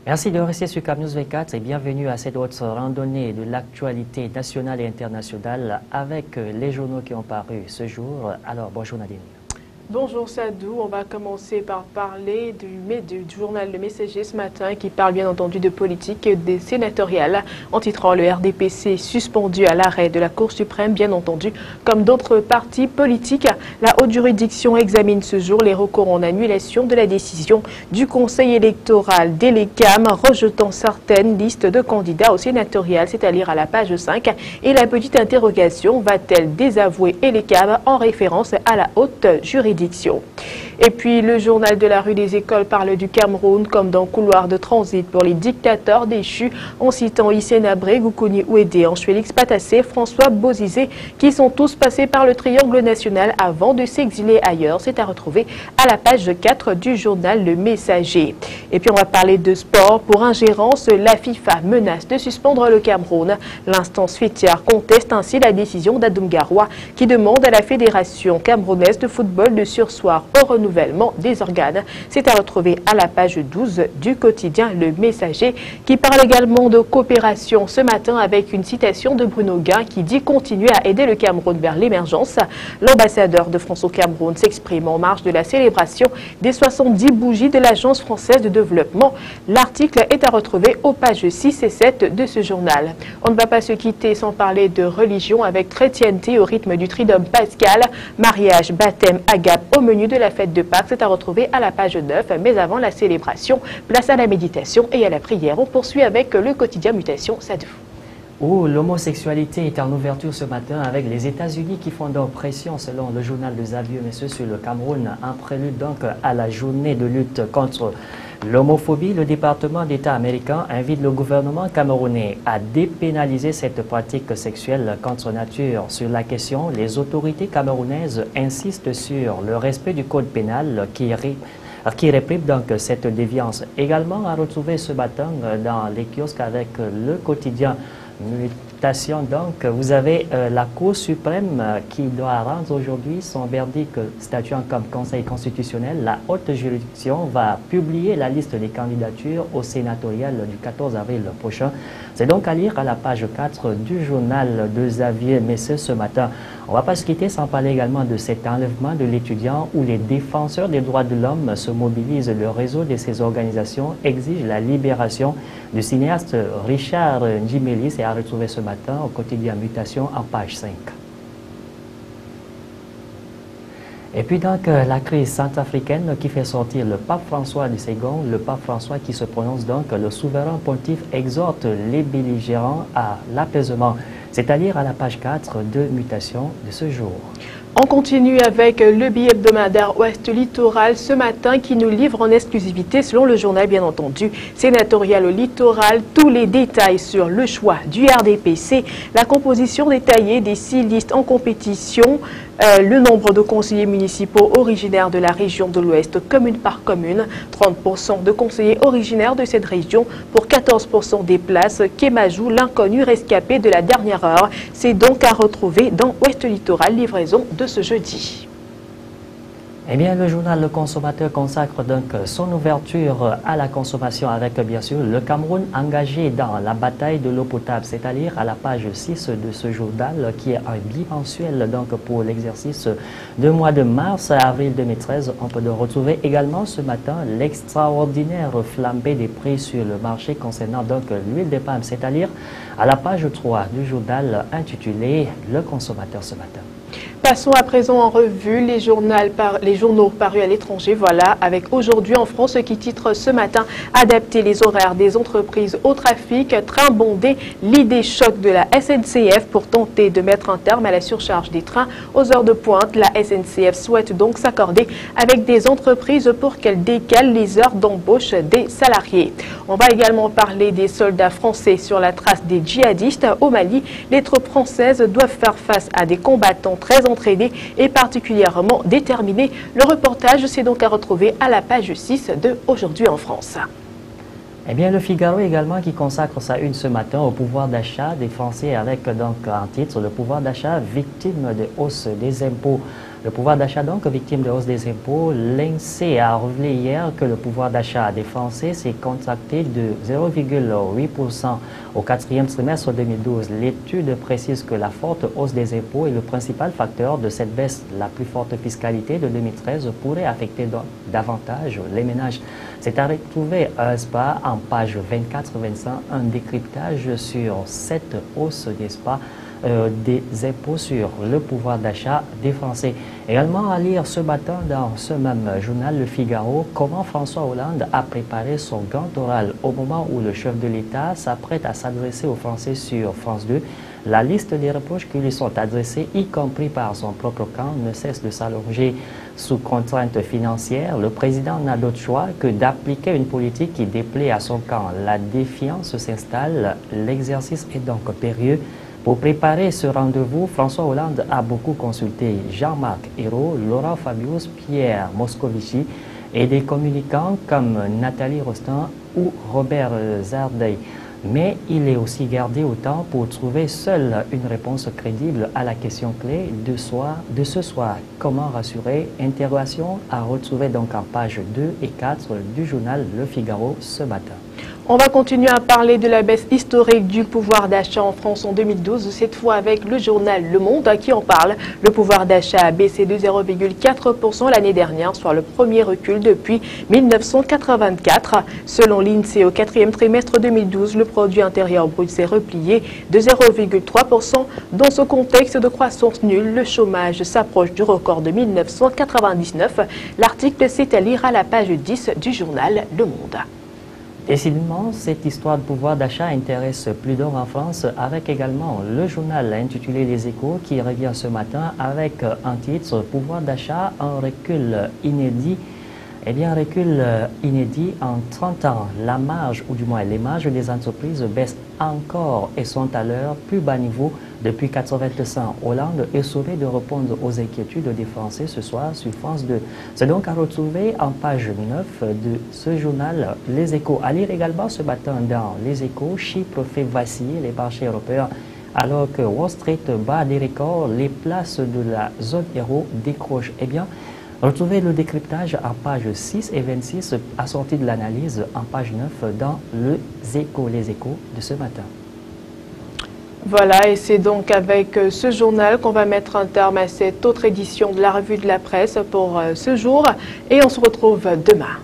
Merci de rester sur Cap News 24 et bienvenue à cette autre randonnée de l'actualité nationale et internationale avec les journaux qui ont paru ce jour. Alors, bonjour Nadine. Bonjour Sadou, on va commencer par parler du journal Le Messager ce matin qui parle bien entendu de politique et des sénatoriales en titrant le RDPC suspendu à l'arrêt de la Cour suprême, bien entendu, comme d'autres partis politiques. La haute juridiction examine ce jour les recours en annulation de la décision du Conseil électoral d'Elecam rejetant certaines listes de candidats au sénatorial, c'est à lire à la page 5. Et la petite interrogation, va-t-elle désavouer Elecam en référence à la haute juridiction? Et puis le journal de la rue des écoles parle du Cameroun comme d'un couloir de transit pour les dictateurs déchus en citant Hissène Habré, Goukouni Ouédé, Félix Patassé, François Bozizé qui sont tous passés par le triangle national avant de s'exiler ailleurs. C'est à retrouver à la page 4 du journal Le Messager. Et puis on va parler de sport. Pour ingérence, la FIFA menace de suspendre le Cameroun. L'instance fêtière conteste ainsi la décision d'Adoum Garoua qui demande à la Fédération camerounaise de football de surseoir au renouvellement des organes. C'est à retrouver à la page 12 du quotidien Le Messager qui parle également de coopération ce matin avec une citation de Bruno Guin qui dit continuer à aider le Cameroun vers l'émergence. L'ambassadeur de France au Cameroun s'exprime en marge de la célébration des 70 bougies de l'Agence française de développement. L'article est à retrouver aux pages 6 et 7 de ce journal. On ne va pas se quitter sans parler de religion avec chrétienté au rythme du Triduum pascal, mariage, baptême, agape au menu de la fête de Pâques. C'est à retrouver à la page 9. Mais avant la célébration, place à la méditation et à la prière. On poursuit avec le quotidien Mutation Sadou. Où l'homosexualité est en ouverture ce matin avec les États-Unis qui font donc pression selon le journal de Xavier Messieurs sur le Cameroun. En prélude donc à la journée de lutte contre l'homophobie, le département d'État américain invite le gouvernement camerounais à dépénaliser cette pratique sexuelle contre nature. Sur la question, les autorités camerounaises insistent sur le respect du code pénal qui réprime donc cette déviance. Également à retrouver ce matin dans les kiosques avec le quotidien Mutation. Donc, vous avez la Cour suprême qui doit rendre aujourd'hui son verdict statuant comme Conseil constitutionnel. La haute juridiction va publier la liste des candidatures au sénatorial du 14 avril prochain. C'est donc à lire à la page 4 du journal de Xavier Messieurs ce matin. On ne va pas se quitter sans parler également de cet enlèvement de l'étudiant où les défenseurs des droits de l'homme se mobilisent. Le réseau de ces organisations exige la libération du cinéaste Richard Ndjimeli. C'est à retrouver ce matin au quotidien Mutation en page 5. Et puis donc la crise centrafricaine qui fait sortir le pape François II, le pape François qui se prononce donc, le souverain pontife exhorte les belligérants à l'apaisement. C'est à lire à la page 4 de Mutation de ce jour. On continue avec le billet hebdomadaire Ouest Littoral ce matin qui nous livre en exclusivité, selon le journal bien entendu, sénatorial au littoral, tous les détails sur le choix du RDPC, la composition détaillée des 6 listes en compétition, le nombre de conseillers municipaux originaires de la région de l'Ouest, commune par commune, 30% de conseillers originaires de cette région pour 14% des places, Kémajou, l'inconnu rescapé de la dernière heure. C'est donc à retrouver dans Ouest Littoral, livraison de ce jeudi. Eh bien, le journal Le Consommateur consacre donc son ouverture à la consommation avec, bien sûr, le Cameroun engagé dans la bataille de l'eau potable. C'est à lire à la page 6 de ce journal qui est un bimensuel donc pour l'exercice de mois de mars à avril 2013. On peut le retrouver également ce matin l'extraordinaire flambée des prix sur le marché concernant donc l'huile de palme. C'est à lire à la page 3 du journal intitulé Le Consommateur ce matin. Passons à présent en revue les journaux parus à l'étranger. Voilà, avec Aujourd'hui en France qui titre ce matin « Adapter les horaires des entreprises au trafic, train bondé, l'idée choc de la SNCF pour tenter de mettre un terme à la surcharge des trains aux heures de pointe. La SNCF souhaite donc s'accorder avec des entreprises pour qu'elles décalent les heures d'embauche des salariés. On va également parler des soldats français sur la trace des djihadistes au Mali. Les troupes françaises doivent faire face à des combattants très entraînés et particulièrement déterminés. Le reportage, c'est donc à retrouver à la page 6 de Aujourd'hui en France. Eh bien, le Figaro également qui consacre sa une ce matin au pouvoir d'achat des Français avec donc en titre le pouvoir d'achat victime de hausse des impôts. Le pouvoir d'achat donc victime de hausse des impôts. L'INSEE a révélé hier que le pouvoir d'achat des Français s'est contracté de 0,8% au quatrième trimestre 2012. L'étude précise que la forte hausse des impôts est le principal facteur de cette baisse. La plus forte fiscalité de 2013 pourrait affecter davantage les ménages. C'est à retrouver à SPA en page 24-25 un décryptage sur cette hausse des SPA des impôts sur le pouvoir d'achat des Français. Également à lire ce matin dans ce même journal Le Figaro, comment François Hollande a préparé son grand oral au moment où le chef de l'État s'apprête à s'adresser aux Français sur France 2. La liste des reproches qui lui sont adressés, y compris par son propre camp, ne cesse de s'allonger. Sous contrainte financière, le président n'a d'autre choix que d'appliquer une politique qui déplaît à son camp. La défiance s'installe, l'exercice est donc périlleux. Pour préparer ce rendez-vous, François Hollande a beaucoup consulté Jean-Marc Ayrault, Laurent Fabius, Pierre Moscovici et des communicants comme Nathalie Rostand ou Robert Zardey. Mais il est aussi gardé au temps pour trouver seule une réponse crédible à la question clé de ce soir. Comment rassurer? Interrogation à retrouver donc en page 2 et 4 du journal Le Figaro ce matin. On va continuer à parler de la baisse historique du pouvoir d'achat en France en 2012, cette fois avec le journal Le Monde qui en parle. Le pouvoir d'achat a baissé de 0,4% l'année dernière, soit le premier recul depuis 1984. Selon l'INSEE, au quatrième trimestre 2012, le produit intérieur brut s'est replié de 0,3%. Dans ce contexte de croissance nulle, le chômage s'approche du record de 1999. L'article, c'est à lire à la page 10 du journal Le Monde. Décidément, cette histoire de pouvoir d'achat intéresse plus d'un en France, avec également le journal intitulé Les Échos qui revient ce matin avec un titre « Pouvoir d'achat, un recul inédit ». Eh bien, un recul inédit en 30 ans. La marge, ou du moins les marges des entreprises baissent encore et sont à leur plus bas niveau depuis 1980. Hollande est sauvé de répondre aux inquiétudes des Français ce soir sur France 2. C'est donc à retrouver en page 9 de ce journal Les Échos. À lire également ce matin dans Les Échos, Chypre fait vaciller les marchés européens. Alors que Wall Street bat des records, les places de la zone euro décrochent. Eh bien, retrouvez le décryptage en page 6 et 26, assorti de l'analyse en page 9 dans Les Échos de ce matin. Voilà, et c'est donc avec ce journal qu'on va mettre un terme à cette autre édition de la Revue de la Presse pour ce jour. Et on se retrouve demain.